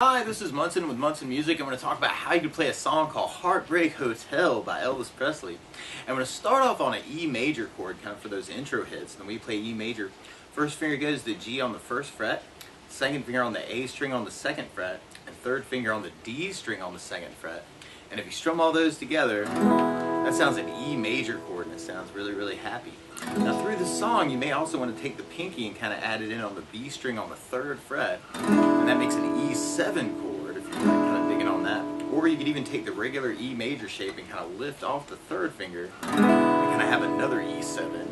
Hi, this is Munson with Munson Music. I'm going to talk about how you can play a song called Heartbreak Hotel by Elvis Presley. I'm going to start off on an E major chord, kind of for those intro hits. And then we play E major. First finger goes to G on the first fret, second finger on the A string on the second fret, and third finger on the D string on the second fret. And if you strum all those together, that sounds an E major chord, and it sounds really, really happy. Now through the song, you may also want to take the pinky and kind of add it in on the B string on the third fret, and that makes an E7 chord if you're kind of digging on that. Or you could even take the regular E major shape and kind of lift off the third finger and kind of have another E7.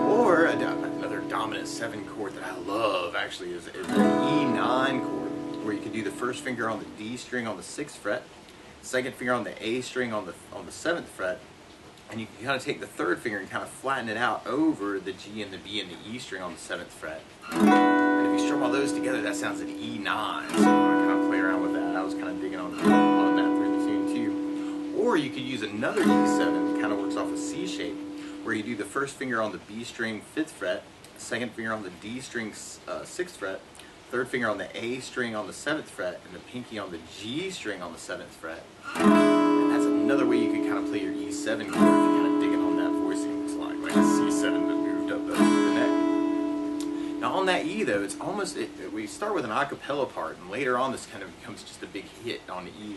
Or another dominant 7 chord that I love actually is an E9 chord, where you could do the first finger on the D string on the 6th fret, second finger on the A string on the 7th fret, and you can kind of take the third finger and kind of flatten it out over the G and the B and the E string on the 7th fret. And if you strum all those together, that sounds an E9. So you want to kind of play around with that. I was kind of digging on that through the tune too. Or you could use another E7 that kind of works off a C shape, where you do the first finger on the B string 5th fret, second finger on the D string 6th fret, third finger on the A string on the 7th fret, and the pinky on the G string on the 7th fret. And that's another way you can kind of play your E7 chord if you're kind of digging on that voicing. It's like a C7 that moved up the neck. Now on that E though, it's almost, we start with an a cappella part, and later on this kind of becomes just a big hit on the E.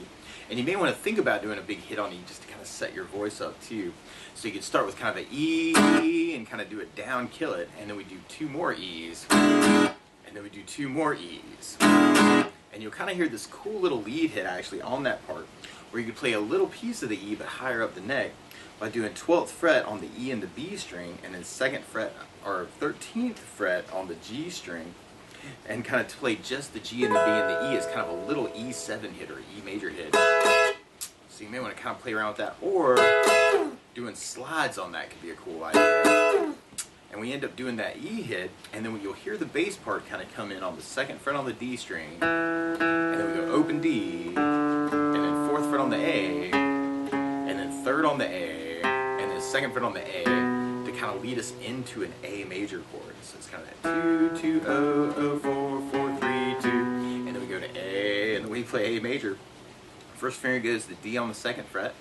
And you may want to think about doing a big hit on E just to kind of set your voice up too. So you could start with kind of an E and kind of do it down, kill it, and then we do 2 more E's. And then we do 2 more E's. And you'll kind of hear this cool little lead hit actually on that part, where you could play a little piece of the E but higher up the neck by doing 12th fret on the E and the B string, and then 2nd fret or 13th fret on the G string, and kind of to play just the G and the B and the E as kind of a little E7 hit or E major hit. So you may want to kind of play around with that, or doing slides on that could be a cool idea. And we end up doing that E hit, and then you'll hear the bass part kind of come in on the 2nd fret on the D string, and then we go open D, and then 4th fret on the A, and then 3rd on the A, and then 2nd fret on the A, to kind of lead us into an A major chord. So it's kind of that 2 2 0 0 4 4 3 2, and then we go to A, and then we play A major. First finger goes to D on the 2nd fret,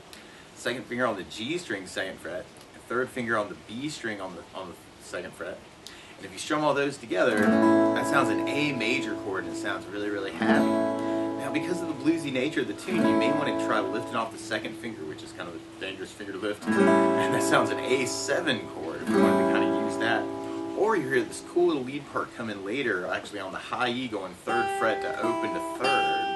second finger on the G string 2nd fret, and third finger on the B string on the 2nd fret. And if you strum all those together, that sounds an A major chord, and it sounds really, really happy. Now because of the bluesy nature of the tune, you may want to try lifting off the 2nd finger, which is kind of a dangerous finger to lift, and that sounds an A7 chord if you wanted to kind of use that. Or you hear this cool little lead part come in later, actually on the high E going 3rd fret to open to 3rd.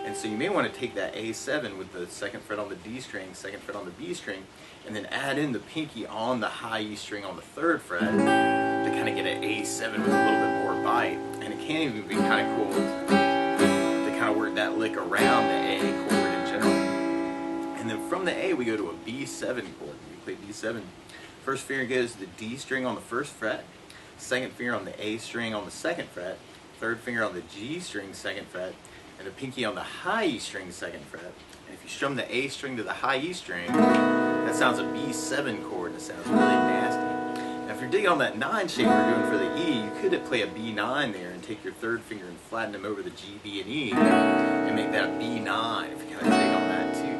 And so you may want to take that A7 with the 2nd fret on the D string, 2nd fret on the B string, and then add in the pinky on the high E string on the 3rd fret to kind of get an A7 with a little bit more bite. And it can even be kind of cool to kind of work that lick around the A chord in general. And then from the A we go to a B7 chord. We play B7. First finger goes to the D string on the 1st fret, second finger on the A string on the 2nd fret, third finger on the G string 2nd fret, and the pinky on the high E string 2nd fret. And if you strum the A string to the high E string, that sounds a B7 chord, and it sounds really nasty. Now if you're digging on that 9 shape we're doing for the E, you could play a B9 there and take your third finger and flatten them over the G, B, and E and make that a B9 if you kind of dig on that too.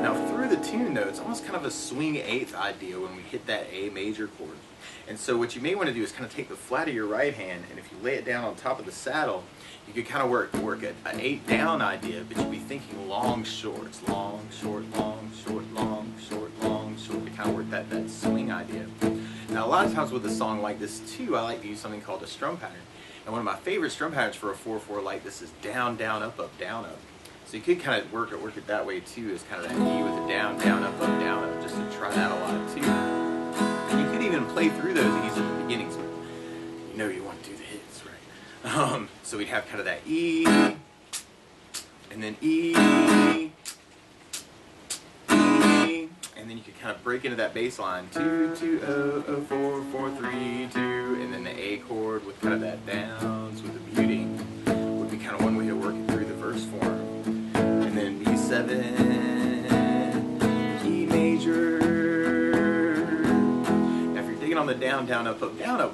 Now through the tune though, it's almost kind of a swing 8th idea when we hit that A major chord. And so what you may want to do is kind of take the flat of your right hand, and if you lay it down on top of the saddle, you could kind of work an 8 down idea, but you'd be thinking long shorts, long, short, long, short, long, short, long, short, to kind of work that swing idea. Now a lot of times with a song like this too, I like to use something called a strum pattern. And one of my favorite strum patterns for a 4/4 like this is down, down, up, down, up. So you could kind of work it that way too, as kind of that E with a down, down, up, just to try that a lot too. And you could even play through those E's at the beginning, so you know you want to do the hits, right? So we'd have kind of that E, and then E, E, and then you could kind of break into that bass line, 2 2 0 0 4 4 3 2, and then the A chord with kind of that downs with the muting would be kind of one way to work it through the verse form. And then B7, E major. Now if you're digging on the down, down, up,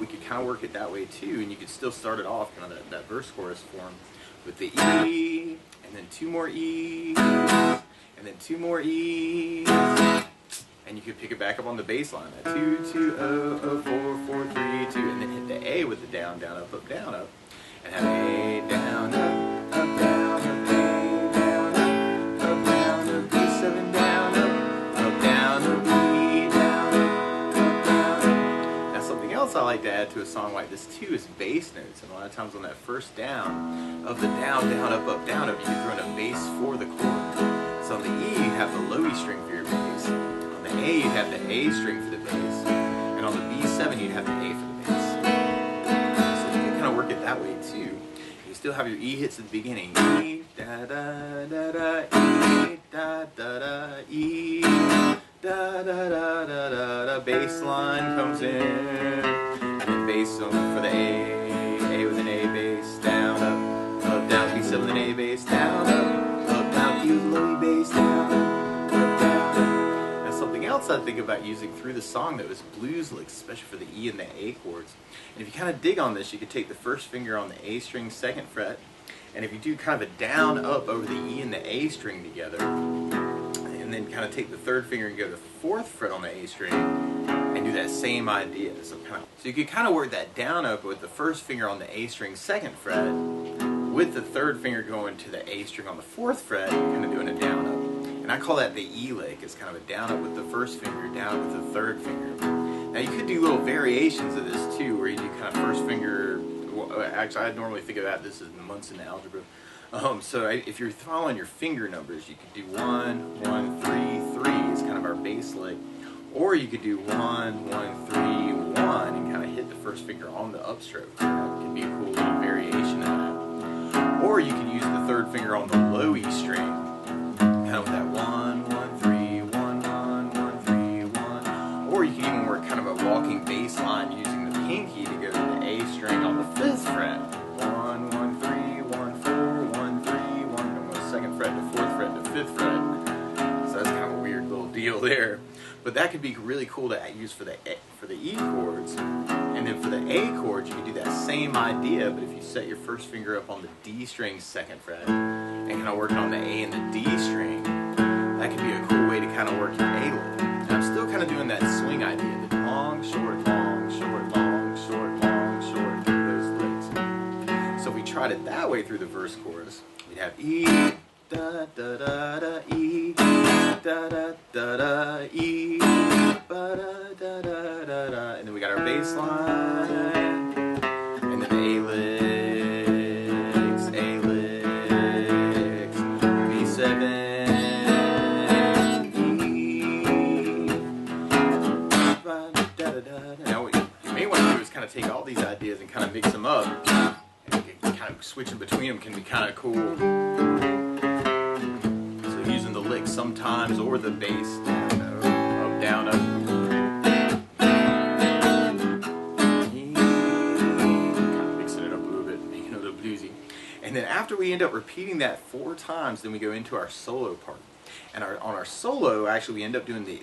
we could kind of work it that way too, and you could still start it off kind of that verse chorus form. with the E, and then 2 more E's, and then 2 more E's, and you can pick it back up on the bass line. 2, 2, 0, 0, 4, 4, 3, 2, and then hit the A with the down, down, up, down, up, and have A, down, up, down, up, A, down, up, down, up, B7, down, up, down, up, E, down, up, down, up. Now something else I like to add to a song like this too is bass notes, and a lot of times on that first down of the down, down, up, down, up, you can throw in a bass for the chord. So on the E you have the low E string for your bass, on the A you have the A string for the bass, and on the B7 you have the A for the bass. So you can kind of work it that way too. You still have your E hits at the beginning. E, da da da da, E, da da da, E, da da da da da da. Bass line comes in, and then bass for the A with an A bass, down, up, down, B7 with an A bass, down, up, down, E with a low E bass, down, up, down. Now something else I think about using through the song though is blues licks, especially for the E and the A chords. And if you kind of dig on this, you could take the first finger on the A string 2nd fret, and if you do kind of a down up over the E and the A string together, and then kind of take the 3rd finger and go to the 4th fret on the A string, and do that same idea. So you can kind of work that down up with the 1st finger on the A string 2nd fret, with the 3rd finger going to the A string on the 4th fret, kind of doing a down up. And I call that the E lick. It's kind of a down up with the 1st finger, down up with the 3rd finger. Now you could do little variations of this too, where you do kind of 1st finger. Well, actually, I normally think of that. This is months in algebra. So if you're following your finger numbers, you could do 1, 1, 3, 3 is kind of our bass lick, or you could do 1, 1, 3, 1, and kind of hit the 1st finger on the upstroke. That could be a cool little variation of that. Or you could use the 3rd finger on the low E string, kind of with that 1, 1, 3, 1, 1, 1, 3, 1. Or you can even work kind of a walking bass line using the pinky to go to the A string on the 5th fret. 1, 1, 3, 1, 4, 1, 3, 1, and the 2nd fret to 4th fret to 5th fret. So that's kind of a weird little deal there. But that could be really cool to use for the E chords. And then for the A chords, you can do that same idea, but if you set your 1st finger up on the D string 2nd fret, and kind of working on the A and the D string, that could be a cool way to kind of work your A lick. And I'm still kind of doing that swing idea, the long, short, long, short, long, short, long, short, those licks. So if we tried it that way through the verse chorus, we'd have E, da da da da, E, da da da da, E, ba da da da da da, and then we got our bass line, and then the A licks, B7, ba da da da. Now what you may want to do is kind of take all these ideas and kind of mix them up, and kind of switching between them can be kind of cool. Using the lick sometimes, or the bass, down, up, down, up. Kind of mixing it up a little bit, making it a little bluesy. And then after we end up repeating that 4 times, then we go into our solo part. And on our solo, actually, we end up doing the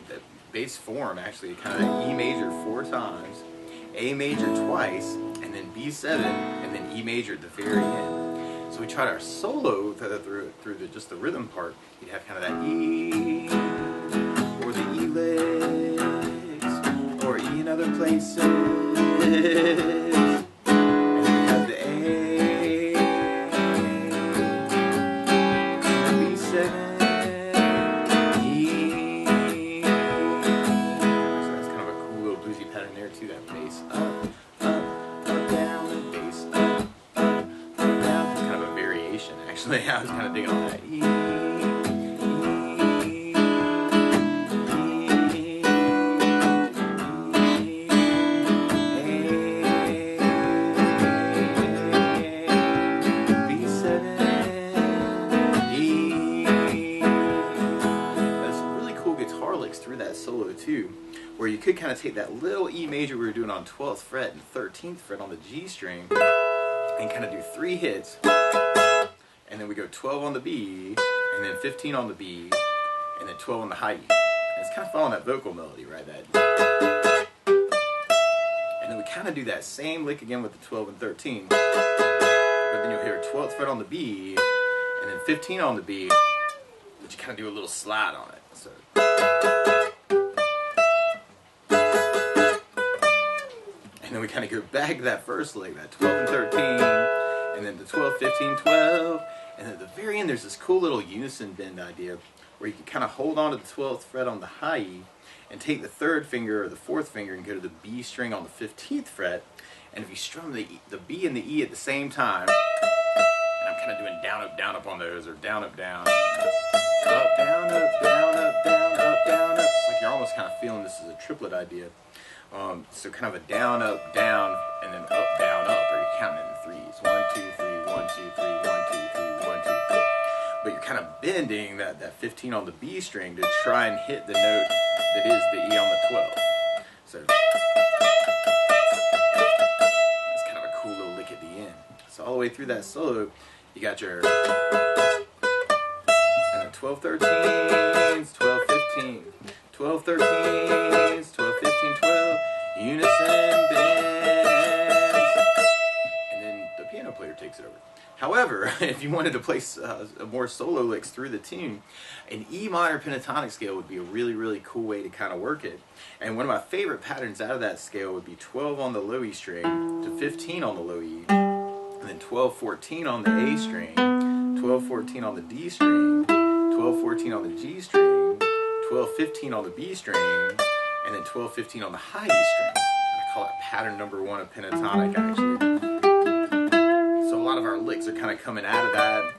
bass form, actually, kind of E major 4 times, A major twice, and then B7, and then E major at the very end. So we tried our solo through just the rhythm part. You'd have kind of that E, or the E licks, or E in other places, and then we have the A, B7, E. So that's kind of a cool little bluesy pattern there too. That bass up, down, bass up. Actually, I was kind of digging on that. E, B7, E. There's some really cool guitar licks through that solo too, where you could kind of take that little E major we were doing on 12th fret and 13th fret on the G string, and kind of do 3 hits. And then we go 12 on the B, and then 15 on the B, and then 12 on the high E. And it's kind of following that vocal melody, right? That. And then we kind of do that same lick again with the 12 and 13. But then you'll hear 12th fret on the B, and then 15 on the B, but you kind of do a little slide on it. So, and then we kind of go back to that first lick, that 12 and 13, and then the 12, 15, 12, and then at the very end there's this cool little unison bend idea where you can kind of hold on to the 12th fret on the high E and take the 3rd finger or the 4th finger and go to the B string on the 15th fret, and if you strum the B and the E at the same time, and I'm kind of doing down up on those, or down, up, down, up, down, up, down, up, down, up, down, up. It's like you're almost kind of feeling this is a triplet idea. So kind of a down, up, down, and then up, down, up, or you're counting in the threes. 1, 2, 3, 1, 2, 3, 1, 2, 3, 1, 2, 3. But you're kind of bending that 15 on the B string to try and hit the note that is the E on the 12. So it's kind of a cool little lick at the end. So all the way through that solo, you got your, and then 12, 13s, 12, 15, 12, 13s, 12, 15, 12, unison bends, and then the piano player takes it over. However, if you wanted to play more solo licks through the tune, an E minor pentatonic scale would be a really, really cool way to kind of work it. And one of my favorite patterns out of that scale would be 12 on the low E string to 15 on the low E, and then 12, 14 on the A string, 12, 14 on the D string, 12, 14 on the G string, 12, 15 on the B string, and then 12, 15 on the high E string. I call it pattern number 1 of pentatonic, actually. So a lot of our licks are kind of coming out of that.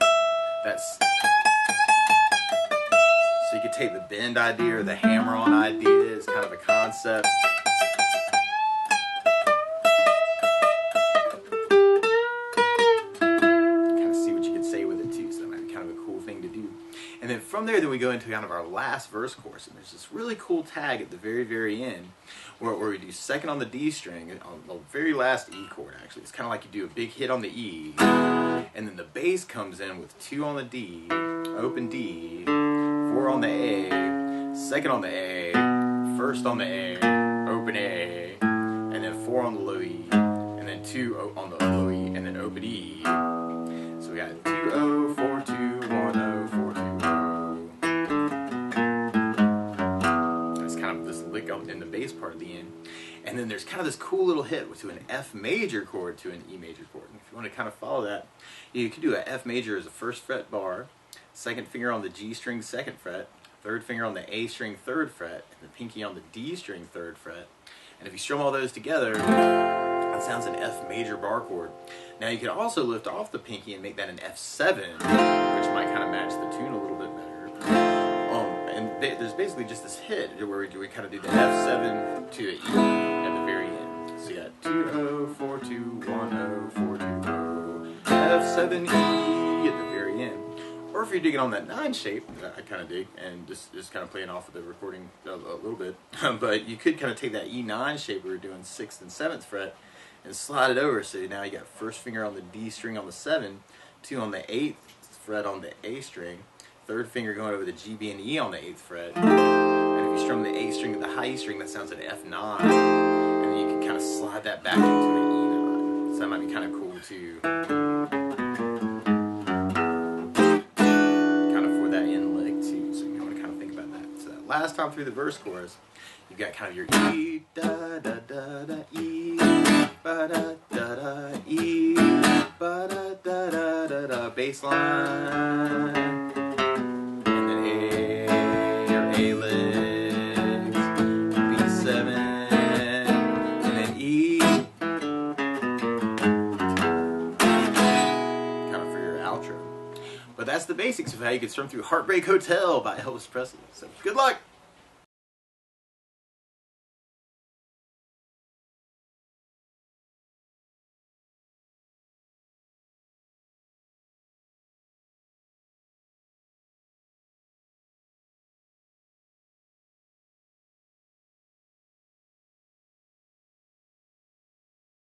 So you could take the bend idea or the hammer-on idea as kind of a concept. Kind of see what you could say with it too. So that might be kind of a cool thing to do. And then from there, we go into kind of our last verse chorus, and there's this really cool tag at the very, very end where we do 2nd on the D string, on the very last E chord actually. It's kind of like you do a big hit on the E, and then the bass comes in with 2 on the D, open D, 4 on the A, 2nd on the A, 1st on the A, open A, and then 4 on the low E, and then 2 on the low E, and then open E. So we got 2 0 4 2 1 0 4 2 0. That's kind of this lick up in the bass part of the end. And then there's kind of this cool little hit to an F major chord to an E major chord. And if you want to kind of follow that, you could do an F major as a 1st fret bar, 2nd finger on the G string 2nd fret, 3rd finger on the A string 3rd fret, and the pinky on the D string 3rd fret. And if you strum all those together, that sounds an F major bar chord. Now you could also lift off the pinky and make that an F7, which might kind of match the tune a little bit better. There's basically just this hit where we kind of do the F7 to an E at the very end. So you got 2 0 4 2 1 0 4 2 0, F7 E at the very end. Or if you're digging on that 9 shape, that I kind of dig, and just kind of playing off of the recording a little bit, but you could kind of take that E9 shape we were doing 6th and 7th fret and slide it over. So now you got 1st finger on the D string on the 7, 2 on the 8th fret on the A string, 3rd finger going over the G, B, and E on the 8th fret. And if you strum the A string to the high E string, that sounds like F9. And then you can kind of slide that back into an E9. So that might be kind of cool too. Kind of for that end lick too. So you want to kind of think about that. So that last time through the verse chorus, you've got kind of your E, da, da, da, da, E, ba, da, da, da, E, ba, da, da, da, da, da, bass line. A licks, B7, and then E, kind of for your outro. But that's the basics of how you can strum through Heartbreak Hotel by Elvis Presley. So good luck!